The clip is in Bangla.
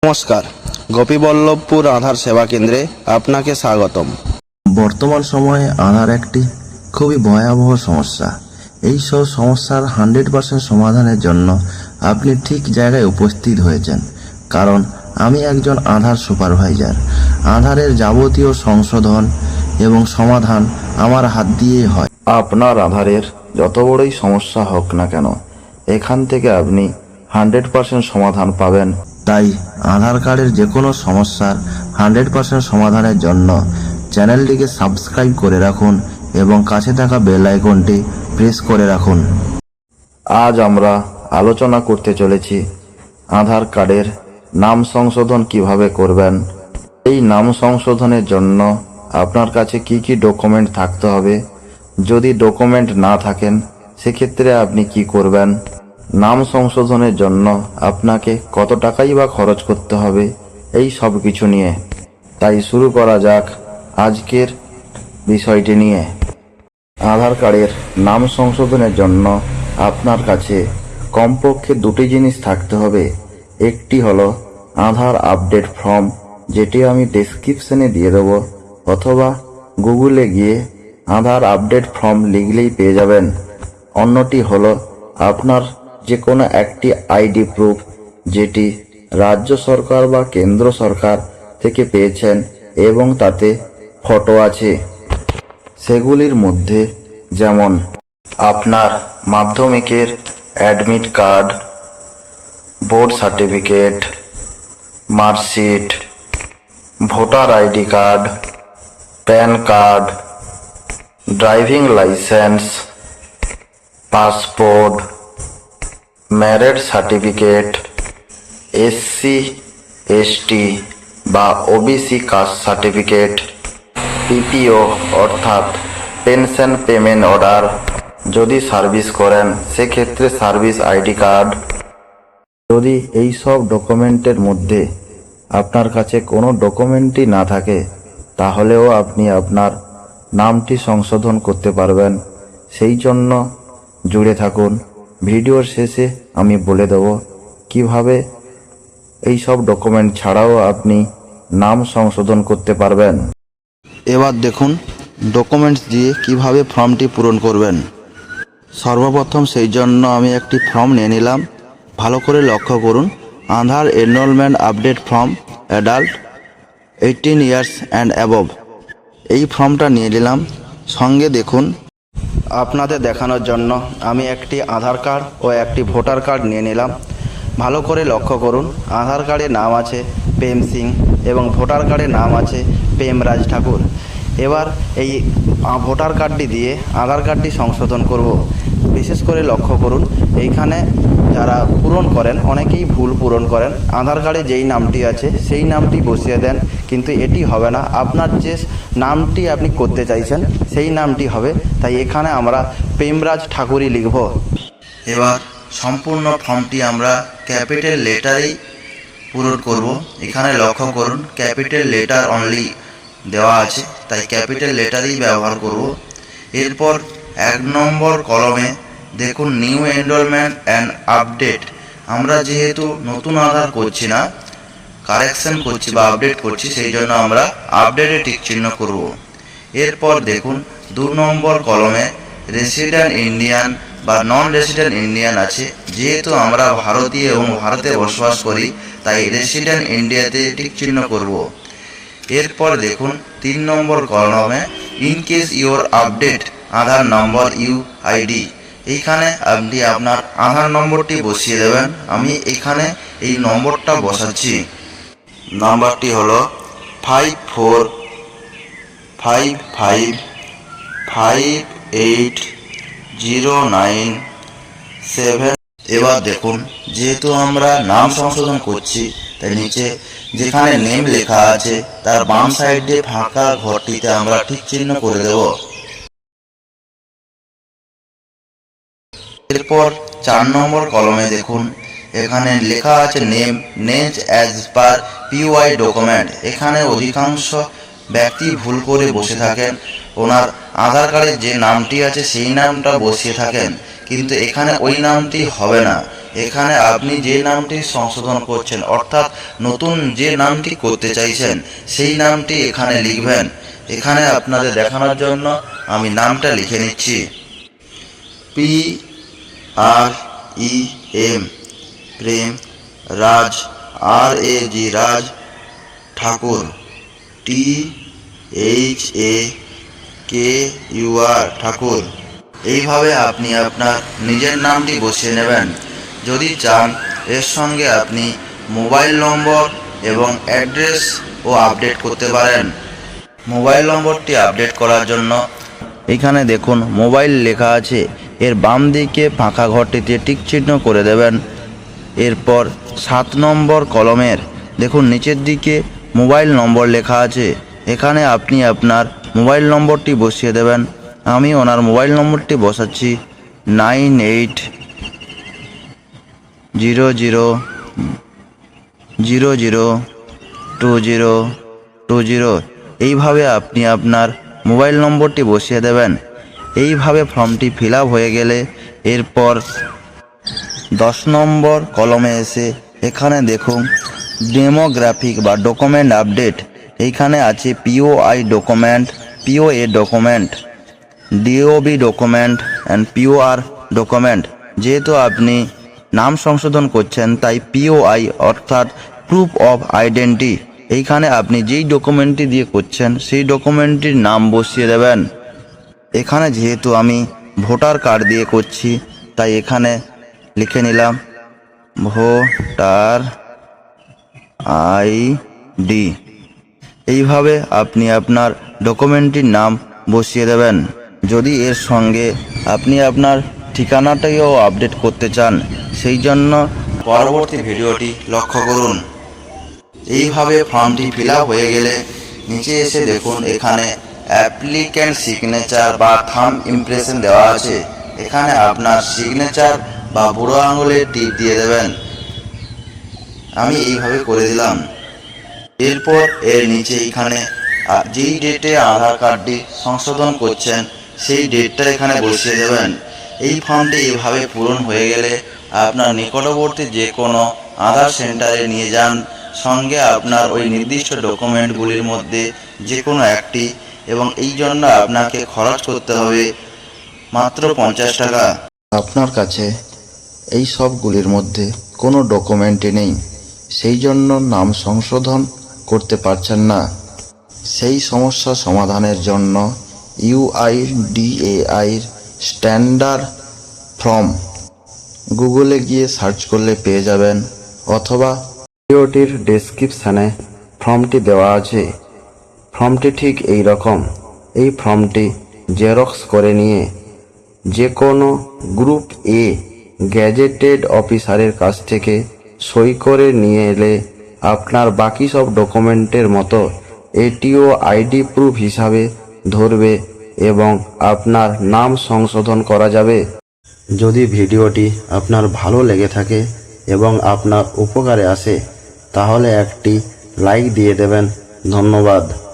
নমস্কার, গোপীবল্লভপুর আধার সেবা কেন্দ্রে আপনাকে স্বাগতম। বর্তমান সময়ে আধার একটি খুবই ভয়াবহ সমস্যা। এই সব সমস্যার 100% সমাধানের জন্য আপনি ঠিক জায়গায় উপস্থিত হয়েছেন, কারণ আমি একজন আধার সুপারভাইজার। আধারের যাবতীয় সংশোধন এবং সমাধান আমার হাত দিয়েই হয়। আপনার আধারের যত বড়ই সমস্যা হোক না কেন, এখান থেকে আপনি 100% সমাধান পাবেন। তাই আধার কার্ডের যে কোনো সমস্যার 100% সমাধানের জন্য চ্যানেলটিকে সাবস্ক্রাইব করে রাখুন এবং কাছে থাকা বেল আইকনটি প্রেস করে রাখুন। আজ আমরা আলোচনা করতে চলেছি আধার কার্ডের নাম সংশোধন কিভাবে করবেন। এই নাম সংশোধনের জন্য আপনার কাছে কি কি ডকুমেন্ট থাকতে হবে, যদি ডকুমেন্ট না থাকেন সেক্ষেত্রে আপনি কি করবেন, নাম সংশোধনের জন্য আপনাকে কত টাকাই বা খরচ করতে হবে, এই সব কিছু নিয়ে। তাই শুরু করা যাক আজকের বিষয়টি নিয়ে। আধার কার্ডের নাম সংশোধনের জন্য আপনার কাছে কমপক্ষে দুটি জিনিস থাকতে হবে। একটি হলো আধার আপডেট ফর্ম, যেটি আমি ডেসক্রিপশনে দিয়ে দেবো, অথবা গুগলে গিয়ে আধার আপডেট ফর্ম লিখলেই পেয়ে যাবেন। অন্যটি হলো আপনার যে কোনো একটি আইডি প্রুফ, যেটি রাজ্য সরকার বা কেন্দ্র সরকার থেকে পেয়েছেন এবং তাতে ফটো আছে। সেগুলির মধ্যে যেমন আপনার মাধ্যমিকের admit card, board certificate, marksheet, voter ID card, pan card, driving licence, passport, marriage certificate, SC ST বা ওবিসি কাস্ট সার্টিফিকেট, পিপিও অর্থাৎ পেনশন পেমেন্ট অর্ডার, যদি সার্ভিস করেন সেক্ষেত্রে সার্ভিস আইডি কার্ড। যদি এই সব ডকুমেন্টের মধ্যে আপনার কাছে কোনো ডকুমেন্টই না থাকে, তাহলেও আপনি আপনার নামটি সংশোধন করতে পারবেন। সেই জন্য জুড়ে থাকুন। ভিডিওর শেষে আমি বলে দেব কিভাবে এই সব ডকুমেন্ট ছাড়াও আপনি নাম সংশোধন করতে পারবেন। এবার দেখুন ডকুমেন্টস দিয়ে কিভাবে ফর্মটি পূরণ করবেন। সর্বপ্রথম সেই জন্য আমি একটি ফর্ম নিয়ে নিলাম। ভালো করে লক্ষ্য করুন, Aadhaar enrolment update form, adult 18 years and above. এই ফর্মটা নিয়ে নিলাম। সঙ্গে দেখুন, আপনাদের দেখানোর জন্য আমি একটি আধার কার্ড ও একটি ভোটার কার্ড নিয়ে নিলাম। ভালো করে লক্ষ্য করুন, আধার কার্ডের নাম আছে প্রেম সিং এবং ভোটার কার্ডের নাম আছে প্রেমরাজ ঠাকুর। এবার এই ভোটার কার্ডটি দিয়ে আধার কার্ডটি সংশোধন করব। বিশেষ করে লক্ষ্য করুন, এইখানে যারা পূরণ করেন অনেকেই ভুল পূরণ করেন। আধার কার্ডে যেই নামটি আছে সেই নামটি বসিয়ে দেন, কিন্তু এটি হবে না। আপনার যে নামটি আপনি করতে চাইছেন সেই নামটি হবে। তাই এখানে আমরা প্রেমরাজ ঠাকুরই লিখব। এবার সম্পূর্ণ ফর্মটি আমরা ক্যাপিটাল লেটারেই পূরণ করব। এখানে লক্ষ্য করুন, ক্যাপিটাল লেটার অনলি দেওয়া আছে, তাই ক্যাপিটাল লেটারই ব্যবহার করব। এরপর 1 নম্বর কলমে দেখুন নিউ এনরোলমেন্ট অ্যান্ড আপডেট। আমরা যেহেতু নতুন আধার করছি না, কারেকশন করছি বা আপডেট করছি, সেই জন্য আমরা আপডেটে টিক চিহ্ন করব। এরপর দেখুন 2 নম্বর কলমে রেসিডেন্ট ইন্ডিয়ান বা নন রেসিডেন্ট ইন্ডিয়ান আছে। যেহেতু আমরা ভারতীয় এবং ভারতে বসবাস করি, তাই রেসিডেন্ট ইন্ডিয়াতে টিক চিহ্ন করব। এরপর দেখুন 3 নম্বর কলমে in case your update Aadhaar number UID. এইখানে আপনি আপনার আধার নম্বরটি বসিয়ে দেবেন। আমি এখানে এই নম্বরটা বসাচ্ছি। নাম্বারটি হলো 5455580977। এবার দেখুন, যেহেতু আমরা নাম সংশোধন করছি, তাই নিচে যেখানে নেম লেখা আছে তার বাম সাইডে ফাঁকা ঘরটিতে আমরা ঠিক চিহ্ন করে দেব। এরপর 4 নম্বর কলমে দেখুন, এখানে লেখা আছে name as per POI document. এখানে অধিকাংশ ব্যক্তি ভুল করে বসে থাকেন, ওনার আধার কার্ডে যে নামটি আছে সেই নামটা বসিয়ে থাকেন, কিন্তু এখানে ওই নামটি হবে না। এখানে আপনি যে নামটি সংশোধন করছেন অর্থাৎ নতুন যে নামটি করতে চাইছেন সেই নামটি এখানে লিখবেন। এখানে আপনাদের দেখানোর জন্য আমি নামটা লিখে নিচ্ছি। PREM প্রেম রাজ, RAG রাজ ঠাকুর, THAKUR ঠাকুর। এইভাবে আপনি আপনার নিজের নামটি বসিয়ে নেবেন। যদি চান এর সঙ্গে আপনি মোবাইল নম্বর এবং অ্যাড্রেসও আপডেট করতে পারেন। মোবাইল নম্বরটি আপডেট করার জন্য এখানে দেখুন মোবাইল লেখা আছে, এর বাম দিকে ফাঁকা ঘরটিতে টিক চিহ্ন করে দেবেন। এরপর 7 নম্বর কলমের দেখুন নিচের দিকে মোবাইল নম্বর লেখা আছে, এখানে আপনি আপনার মোবাইল নম্বরটি বসিয়ে দেবেন। আমি ওনার মোবাইল নম্বরটি বসাচ্ছি 9800002020। এইভাবে আপনি আপনার মোবাইল নম্বরটি বসিয়ে দেবেন। এইভাবে ফর্মটি ফিল আপ হয়ে গেলে এরপর 10 নম্বর কলমে এসে এখানে দেখুন ডেমোগ্রাফিক বা ডকুমেন্ট আপডেট। এইখানে আছে POI document, POA document, DOB document and POR document. যেহেতু আপনি নাম সংশোধন করছেন তাই POI অর্থাৎ প্রুফ অফ আইডেন্টি, এইখানে আপনি যেই ডকুমেন্টটি দিয়ে করছেন সেই ডকুমেন্টটির নাম বসিয়ে দেবেন। এখানে যেহেতু আমি ভোটার কার্ড দিয়ে করছি তাই এখানে লিখে নিলাম ভোটার ID। এইভাবে আপনি আপনার ডকুমেন্টটির নাম বসিয়ে দেবেন। যদি এর সঙ্গে আপনি আপনার ঠিকানাটাও আপডেট করতে চান সেই জন্য পরবর্তী ভিডিওটি লক্ষ্য করুন। এইভাবে ফর্মটি ফিল আপ হয়ে গেলে নিচে এসে দেখুন এখানে অ্যাপ্লিক্যান্ট সিগনেচার বা থাম্ব ইমপ্রেশন দেওয়া আছে, এখানে আপনার সিগনেচার বা বুড়ো আঙুলের টিপ দিয়ে দেবেন। আমি এইভাবে করে দিলাম। এরপর এর নিচে এখানে যেই ডেটে আধার কার্ডটি সংশোধন করছেন সেই ডেটটা এখানে বসিয়ে দেবেন। এই ফর্মটি এইভাবে পূরণ হয়ে গেলে আপনার নিকটবর্তী যে কোনো আধার সেন্টারে নিয়ে যান, সঙ্গে আপনার ওই নির্দিষ্ট ডকুমেন্টগুলির মধ্যে যে কোনো একটি, এবং এই জন্য আপনাকে খরচ করতে হবে মাত্র 50 টাকা। আপনার কাছে এই সবগুলির মধ্যে কোনো ডকুমেন্টই নেই, সেই জন্য নাম সংশোধন করতে পারছেন না। সেই সমস্যা সমাধানের জন্য UIDAI স্ট্যান্ডার্ড ফর্ম গুগলে গিয়ে সার্চ করলে পেয়ে যাবেন, অথবা ভিডিওটির ডেসক্রিপশানে ফর্মটি দেওয়া আছে। ফর্মটি ঠিক এই রকম। এই ফর্মটি জেরক্স করে নিয়ে যে কোনো গ্রুপ A গ্যাজেটেড অফিসারের কাছ থেকে সই করে নিয়ে এলে আপনার বাকি সব ডকুমেন্টের মতো এটিও ID প্রুফ হিসাবে ধরবে এবং আপনার নাম সংশোধন করা যাবে। যদি ভিডিওটি আপনার ভালো লেগে থাকে এবং আপনার উপকারে আসে তাহলে একটি লাইক দিয়ে দেবেন। ধন্যবাদ।